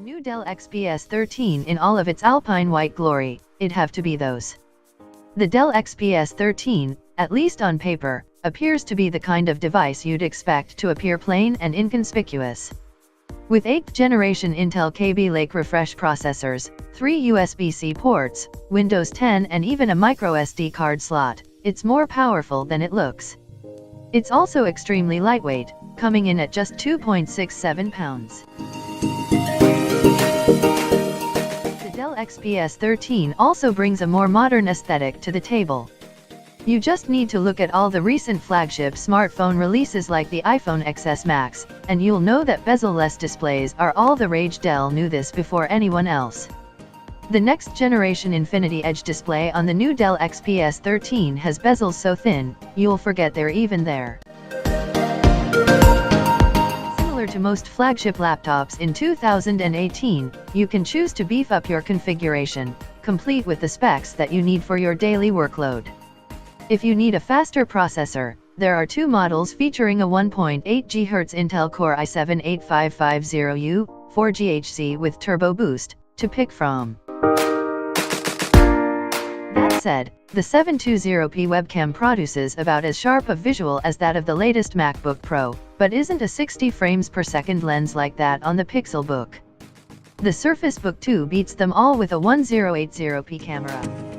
new Dell XPS 13 in all of its alpine white glory, it'd have to be those. The Dell XPS 13, at least on paper, appears to be the kind of device you'd expect to appear plain and inconspicuous. With 8th generation Intel Kaby Lake refresh processors, 3 USB-C ports, Windows 10 and even a microSD card slot, it's more powerful than it looks. It's also extremely lightweight, coming in at just 2.67 pounds. The Dell XPS 13 also brings a more modern aesthetic to the table. You just need to look at all the recent flagship smartphone releases like the iPhone XS Max, and you'll know that bezel-less displays are all the rage. Dell knew this before anyone else. The next generation Infinity Edge display on the new Dell XPS 13 has bezels so thin, you'll forget they're even there. Similar to most flagship laptops in 2018, you can choose to beef up your configuration, complete with the specs that you need for your daily workload. If you need a faster processor, there are two models featuring a 1.8 GHz Intel Core i7-8550U, 4GHz with Turbo Boost, to pick from. That said, the 720p webcam produces about as sharp a visual as that of the latest MacBook Pro, but isn't a 60 frames per second lens like that on the Pixelbook. The Surface Book 2 beats them all with a 1080p camera.